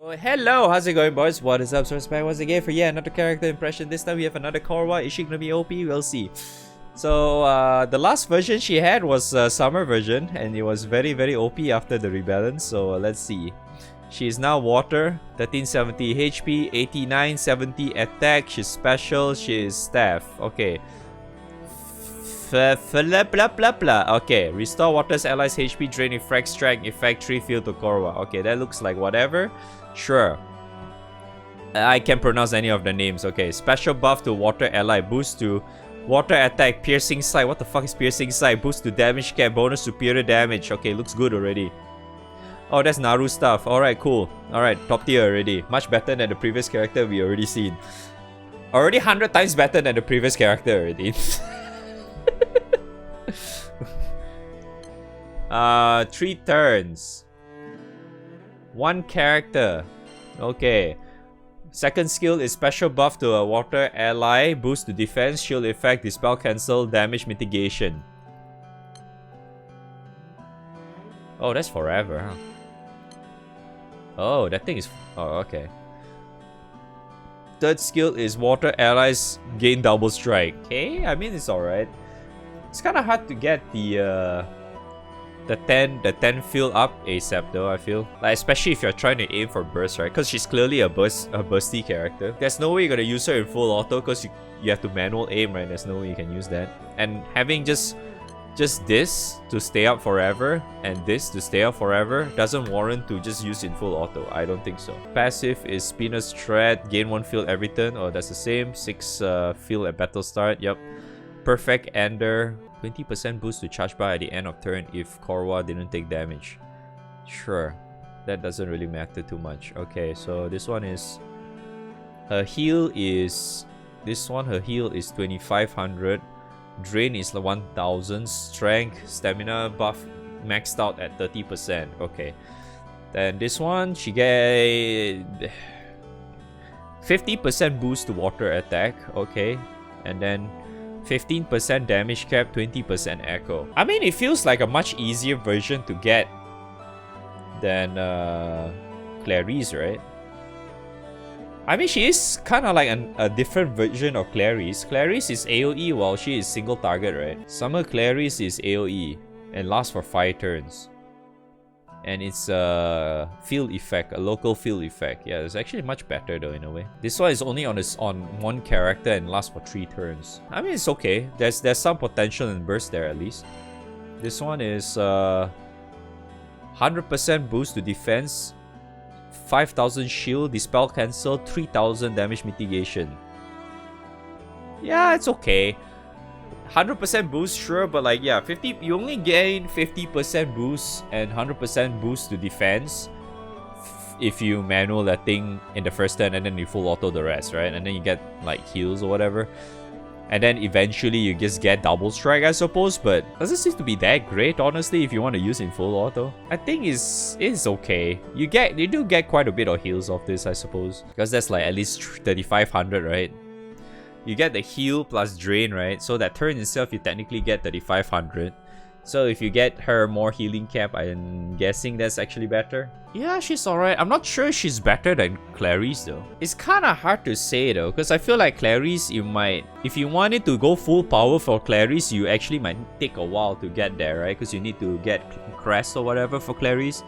Oh, hello, how's it going, boys? What is up? So, back once again for another character impression. This time we have another Korwa. Is she gonna be OP? We'll see. So, the last version she had was summer version, and it was very OP after the rebalance. So, let's see. She is now water, 1370 HP, 8970 attack. She's special. She is staff. Okay. Okay, restore water's allies HP, drain effect, strength, effect 3 field to Korwa. Okay, that looks like whatever. Sure. I can pronounce any of the names. Okay, special buff to water ally, boost to water attack, piercing sight. What the fuck is piercing sight? Boost to damage cap, bonus superior damage. Okay, looks good already. Oh, that's Naru stuff. Alright, cool. Alright, top tier already. Much better than the previous character we already seen. Already 100 times better than the previous character already. 3 turns. 1 character. Okay. Second skill is special buff to a water ally, boost to defense, shield effect, dispel cancel, damage mitigation. Oh, that's forever, huh? Oh, that thing is... Oh, okay. Third skill is water allies gain double strike. Okay, I mean it's alright. It's kind of hard to get the 10 fill up ASAP though, I feel. Like, especially if you're trying to aim for burst, right? Because she's clearly a bursty character. There's no way you're gonna use her in full auto because you have to manual aim, right? There's no way you can use that. And having just this to stay up forever and this to stay up forever doesn't warrant to just use in full auto. I don't think so. Passive is Spinner's Thread, gain 1 field every turn. Oh, that's the same. 6 field at battle start. Yep. Perfect Ender, 20% boost to charge bar at the end of turn if Korwa didn't take damage. Sure, that doesn't really matter too much. Okay, so this one is... Her heal is... This one, her heal is 2500. Drain is 1000. Strength, stamina buff maxed out at 30%. Okay. Then this one, she get... 50% boost to water attack. Okay. And then 15% damage cap, 20% echo. I mean, it feels like a much easier version to get than Clarisse, right? I mean, she is kind of like a different version of Clarisse. Clarisse is AoE while she is single target, right? Summer Clarisse is AoE and lasts for 5 turns. And it's a field effect, a local field effect. Yeah, it's actually much better though in a way. This one is only on 1 character and lasts for 3 turns. I mean, it's okay. There's some potential in burst there at least. This one is 100% boost to defense, 5000 shield, dispel cancel, 3000 damage mitigation. Yeah, it's okay. 100% boost, sure, but like, yeah, 50. You only gain 50% boost and 100% boost to defense if you manual that thing in the first turn and then you full auto the rest, right? And then you get like heals or whatever. And then eventually you just get double strike, I suppose, but doesn't seem to be that great, honestly, if you want to use in full auto. I think it's okay. You do get quite a bit of heals off this, I suppose, because that's like at least 3500, right? You get the heal plus drain, right? So that turn itself, you technically get 3500. So if you get her more healing cap, I'm guessing that's actually better. Yeah, she's alright. I'm not sure she's better than Clarisse though. It's kind of hard to say though, because I feel like Clarisse, you might... If you wanted to go full power for Clarisse, you actually might take a while to get there, right? Because you need to get crest or whatever for Clarisse.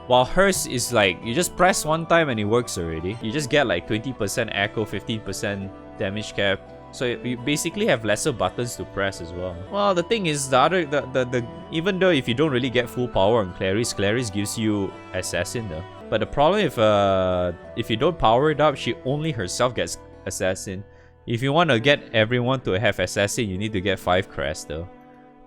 While hers is like, you just press 1 time and it works already. You just get like 20% echo, 15% damage cap. So you basically have lesser buttons to press as well. Well, the thing is, even though if you don't really get full power on Clarisse, Clarisse gives you Assassin though. But the problem if you don't power it up, she only herself gets Assassin. If you want to get everyone to have Assassin, you need to get 5 crest though.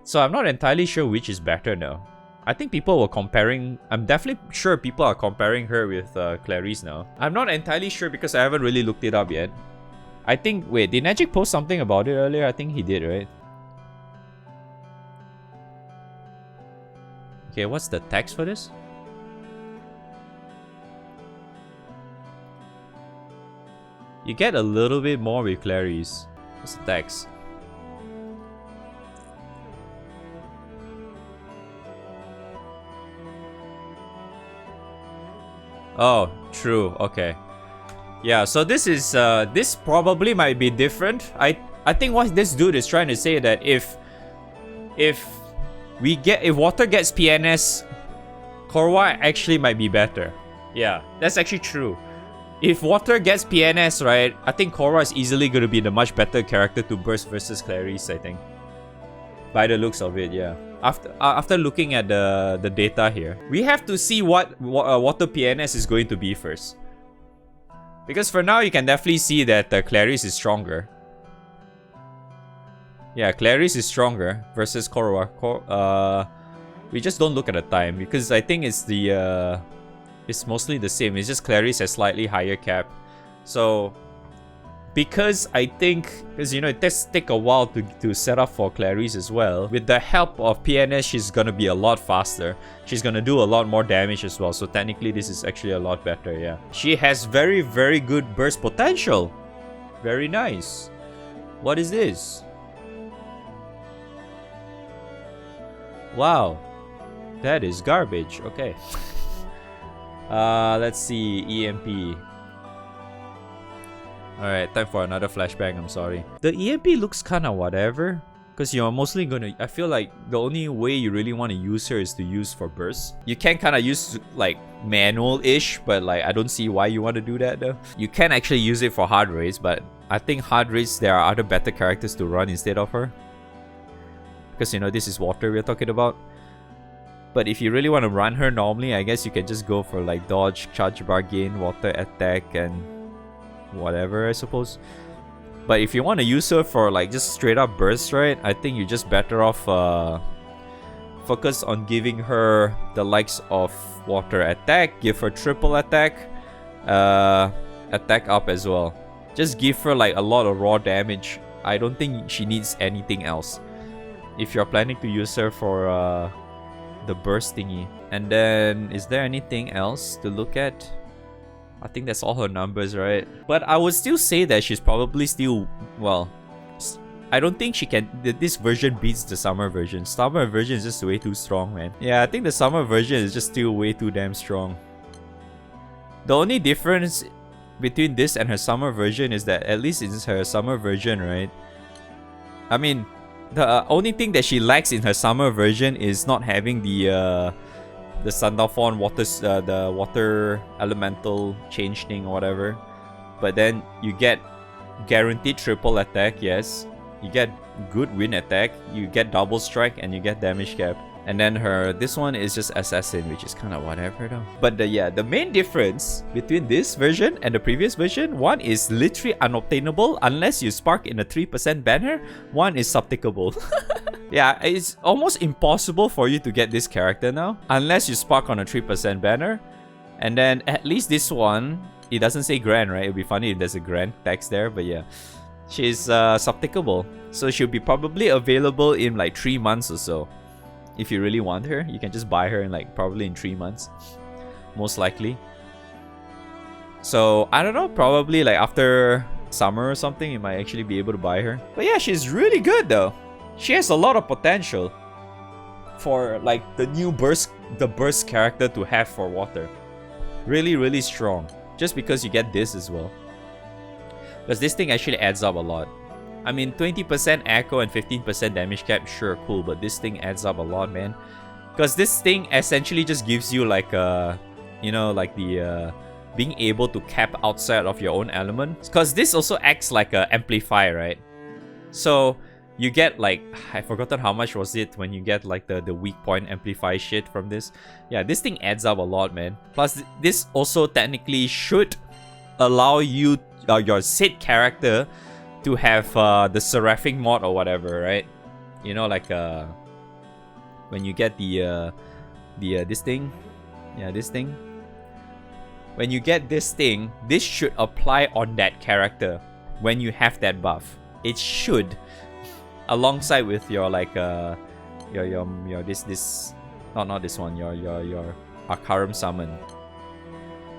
So I'm not entirely sure which is better now. I think people were comparing... I'm definitely sure people are comparing her with Clarisse now. I'm not entirely sure because I haven't really looked it up yet. I think... Wait, did Najik post something about it earlier? I think he did, right? Okay, what's the text for this? You get a little bit more with Clarisse. What's the text? Oh, true. Okay. Yeah, so this is this probably might be different. I think what this dude is trying to say that if water gets PNS, Korwa actually might be better. Yeah, that's actually true. If water gets PNS, right, I think Korwa is easily going to be the much better character to burst versus Clarisse, I think. By the looks of it, yeah. After looking at the data here, we have to see what water PNS is going to be first. Because for now, you can definitely see that Clarisse is stronger. Yeah, Clarisse is stronger versus Korwa. We just don't look at the time because I think it's it's mostly the same. It's just Clarisse has slightly higher cap. So because I think, because it does take a while to set up for Clarisse as well. With the help of PNS, she's gonna be a lot faster. She's gonna do a lot more damage as well. So technically, this is actually a lot better. Yeah, she has very, very good burst potential. Very nice. What is this? Wow, that is garbage. Okay. Let's see. EMP. Alright, time for another flashback, I'm sorry. The EMP looks kinda whatever. Because you're mostly gonna... I feel like the only way you really want to use her is to use for burst. You can kinda use like manual-ish, but like I don't see why you want to do that though. You can actually use it for hard raids, but I think hard raids there are other better characters to run instead of her. Because this is water we're talking about. But if you really want to run her normally, I guess you can just go for like dodge, charge bargain, water attack, and whatever, I suppose. But if you want to use her for like just straight up burst, right, I think you're just better off focus on giving her the likes of water attack, give her triple attack, attack up as well. Just give her like a lot of raw damage. I don't think she needs anything else if you're planning to use her for the burst thingy. And then is there anything else to look at? I think that's all her numbers, right? But I would still say that she's probably still, well, I don't think she can, this version beats the summer version. Summer version is just way too strong, man. Yeah, I think the summer version is just still way too damn strong. The only difference between this and her summer version is that at least in her summer version, right? I mean, the only thing that she lacks in her summer version is not having the Sandalphon water, the water elemental change thing or whatever. But then you get guaranteed triple attack, yes. You get good wind attack, you get double strike, and you get damage cap. And then this one is just assassin, which is kind of whatever though. But the main difference between this version and the previous version, one is literally unobtainable unless you spark in a 3% banner, one is subtickable. Yeah, it's almost impossible for you to get this character now unless you spark on a 3% banner. And then at least this one, it doesn't say grand, right? It'd be funny if there's a grand text there, but yeah. She's subtickable, so she'll be probably available in like 3 months or so. If you really want her, you can just buy her in like probably in 3 months, most likely. So I don't know, probably like after summer or something, you might actually be able to buy her. But yeah, she's really good though. She has a lot of potential for like the burst character to have for water. Really, really strong. Just because you get this as well. Because this thing actually adds up a lot. I mean, 20% echo and 15% damage cap, sure, cool, but this thing adds up a lot, man. Because this thing essentially just gives you like like the being able to cap outside of your own element. Because this also acts like a amplify, right? So you get like, I forgotten how much was it when you get like the weak point amplify shit from this. Yeah, this thing adds up a lot, man. Plus, this also technically should allow you, your Sid character, to have the Seraphic mod or whatever, right? Like when you get this thing. Yeah, this thing. When you get this thing, this should apply on that character when you have that buff. It should, alongside with your like your this not this one, your Akaram summon.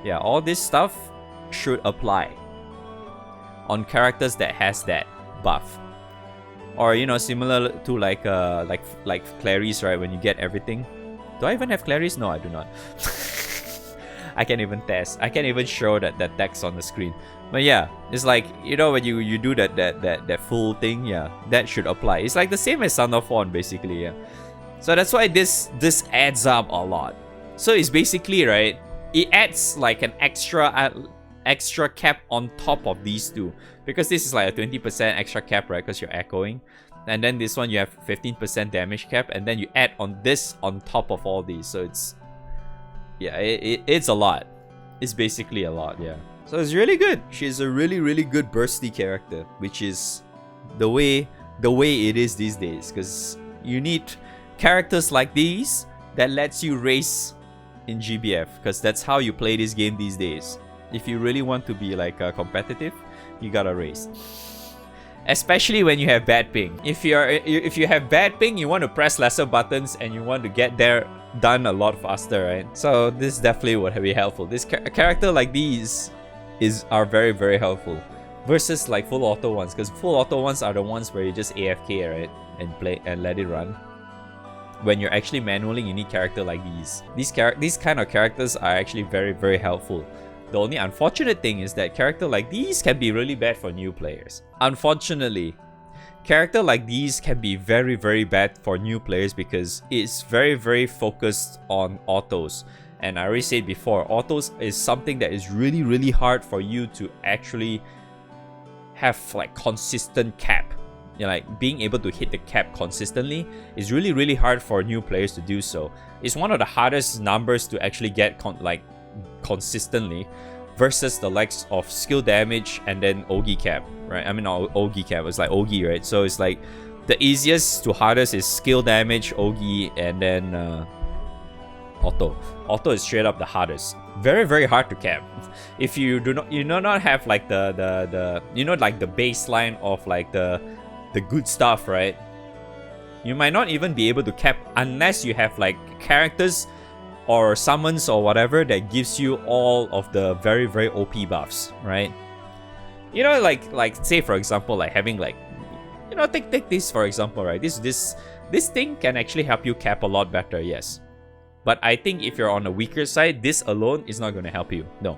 Yeah, all this stuff should apply on characters that has that buff, or similar to like Clarisse, right? When you get everything. Do I even have Clarisse? No, I do not. I can't even test. I can't even show that text on the screen. But yeah, it's like, you know, when you do that full thing, yeah, that should apply. It's like the same as Son of Fawn, basically, yeah. So that's why this adds up a lot. So it's basically, right, it adds like an extra cap on top of these two, because this is like a 20% extra cap, right, because you're echoing. And then this one you have 15% damage cap, and then you add on this on top of all these. So it's, yeah, it's a lot. It's basically a lot, yeah. So it's really good. She's a really good bursty character, which is the way it is these days, because you need characters like these that lets you race in GBF, because that's how you play this game these days. If you really want to be like competitive, you gotta race. Especially when you have bad ping. If you have bad ping, you want to press lesser buttons and you want to get there done a lot faster, right? So this definitely would be helpful. This character like these are very helpful versus like full auto ones, because full auto ones are the ones where you just AFK, right, and play and let it run. When you're actually manually, you need character like these. These kind of characters are actually very helpful. The only unfortunate thing is that character like these can be really bad for new players. Unfortunately, character like these can be very bad for new players because it's very focused on autos. And I already said before, autos is something that is really hard for you to actually have like consistent cap. You know, like being able to hit the cap consistently is really hard for new players to do so. It's one of the hardest numbers to actually get consistently, versus the likes of skill damage and then Ogi cap, right? I mean, Ogi cap, it's like Ogi, right? So it's like the easiest to hardest is skill damage, Ogi, and then auto. Auto is straight up the hardest. Very hard to cap. If you do not have like the you know, like the baseline of like the good stuff, right? You might not even be able to cap unless you have like characters or summons or whatever that gives you all of the very OP buffs, right? You know, like say for example, like having like, you know, take this for example, right? This thing can actually help you cap a lot better, yes. But I think if you're on a weaker side, this alone is not going to help you. No,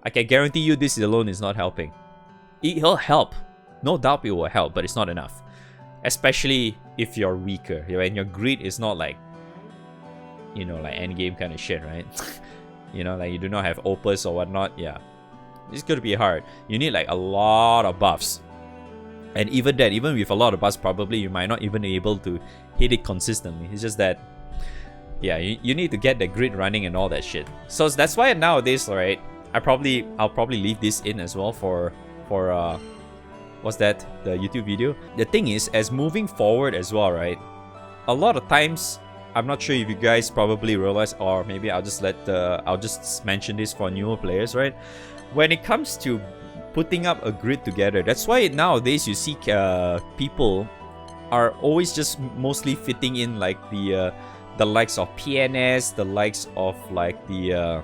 I can guarantee you this alone is not helping. It'll help, no doubt it will help, but it's not enough. Especially if you're weaker, and your greed is not like, you know, like endgame kind of shit, right? You know, like you do not have opus or whatnot. Yeah, it's gonna be hard. You need like a lot of buffs, and even then, even with a lot of buffs, probably you might not even be able to hit it consistently. It's just that, yeah, you need to get the grid running and all that shit. So that's why nowadays, right, I'll probably leave this in as well for what's that, the YouTube video. The thing is, as moving forward as well, right, a lot of times, I'm not sure if you guys probably realize, or maybe I'll just mention this for newer players, right? When it comes to putting up a grid together, that's why nowadays you see people are always just mostly fitting in like the likes of PNS, the likes of like the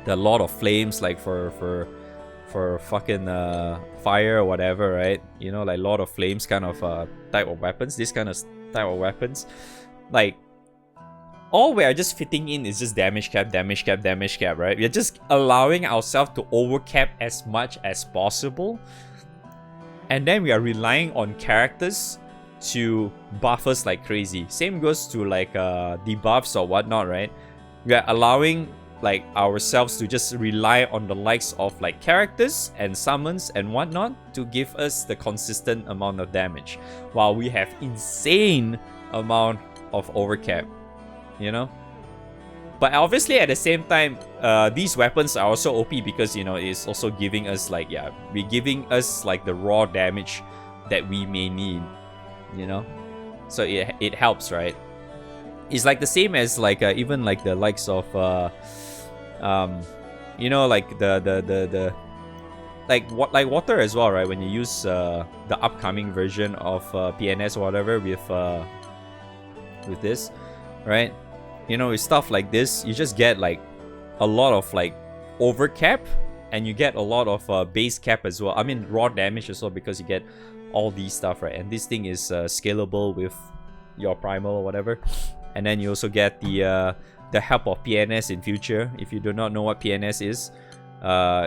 Lord of Flames, like for fucking fire or whatever, right? You know, like Lord of Flames kind of type of weapons, this kind of type of weapons. Like, all we are just fitting in is just damage cap, right? We are just allowing ourselves to overcap as much as possible, and then we are relying on characters to buff us like crazy. Same goes to like debuffs or whatnot, right? We are allowing like ourselves to just rely on the likes of like characters and summons and whatnot to give us the consistent amount of damage, while we have insane amount of overcap, you know. But obviously at the same time, these weapons are also OP because, you know, it's also giving us like, yeah, we're giving us like the raw damage that we may need, you know. So it helps, right? It's like the same as like even like the likes of you know, like the like water as well, right? When you use the upcoming version of PNS or whatever with this, right? You know, with stuff like this, you just get like a lot of like overcap, and you get a lot of base cap as well. I mean raw damage as well, because you get all these stuff, right? And this thing is scalable with your primal or whatever. And then you also get the the help of PNS in future. If you do not know what PNS is,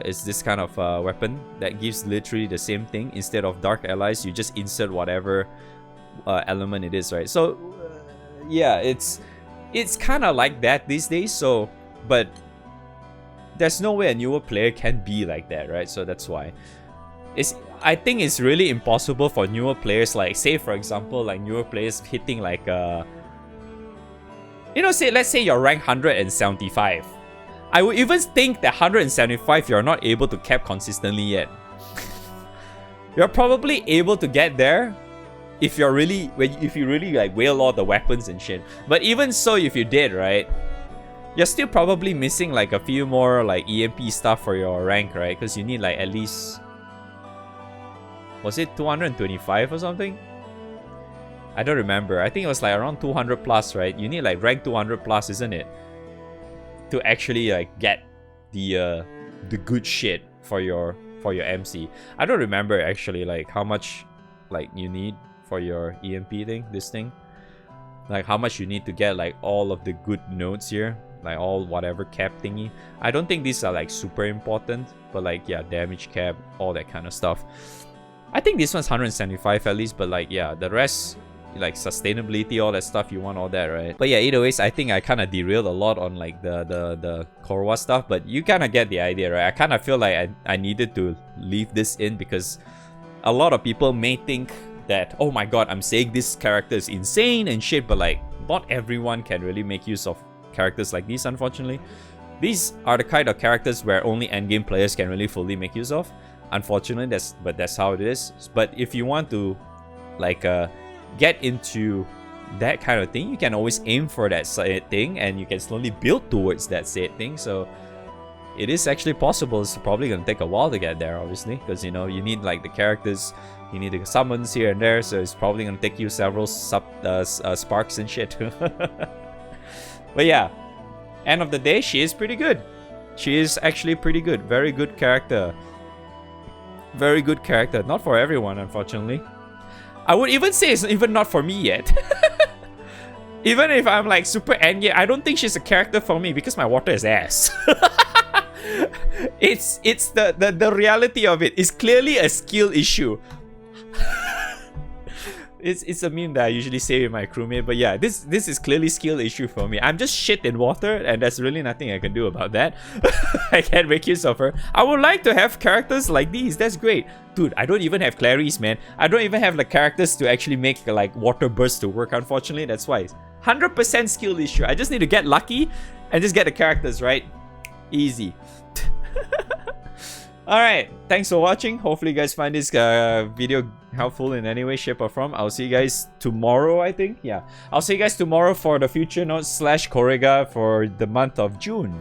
it's this kind of weapon that gives literally the same thing. Instead of Dark Allies, you just insert whatever element it is, right? So yeah, it's kind of like that these days. So, but there's no way a newer player can be like that, right? So that's why I think it's really impossible for newer players, like say for example, like newer players hitting like let's say you're rank 175. I would even think that 175 you're not able to cap consistently yet. You're probably able to get there if you really like whale all the weapons and shit. But even so, if you did, right, you're still probably missing like a few more like EMP stuff for your rank, right? Because you need like at least, was it 225 or something? I don't remember. I think it was like around 200 plus, right? You need like rank 200 plus, isn't it? To actually like get the good shit for your MC. I don't remember actually like how much like you need for your EMP thing, this thing. Like how much you need to get like all of the good nodes here, like all whatever cap thingy. I don't think these are like super important, but like yeah, damage cap, all that kind of stuff. I think this one's 175 at least, but like yeah, the rest, like sustainability, all that stuff, you want all that, right? But yeah, either ways, I think I kind of derailed a lot on like the Korwa stuff, but you kind of get the idea, right? I kind of feel like I needed to leave this in because a lot of people may think that, oh my god, I'm saying this character is insane and shit, but like not everyone can really make use of characters like these, unfortunately. These are the kind of characters where only endgame players can really fully make use of. Unfortunately, that's how it is. But if you want to like get into that kind of thing, you can always aim for that said thing and you can slowly build towards that said thing. So it is actually possible. It's probably gonna take a while to get there, obviously, because you know you need like the characters, you need the summons here and there, so it's probably gonna take you several sparks and shit. But yeah, end of the day, she is pretty good. She is actually pretty good. Very good character. Very good character. Not for everyone, unfortunately. I would even say it's even not for me yet. Even if I'm like super endgame, I don't think she's a character for me because my water is ass. It's the reality of it. It's clearly a skill issue. It's a meme that I usually say with my crewmate, but yeah, this is clearly skill issue for me. I'm just shit in water, and there's really nothing I can do about that. I can't make use of her. I would like to have characters like these. That's great. Dude, I don't even have Clarisse, man. I don't even have the characters to actually make like water bursts to work, unfortunately. That's why. 100% skill issue. I just need to get lucky and just get the characters right. Easy. Alright, thanks for watching. Hopefully you guys find this video helpful in any way, shape or form. I'll see you guys tomorrow, I think. Yeah, I'll see you guys tomorrow for the future notes / Corowa for the month of June.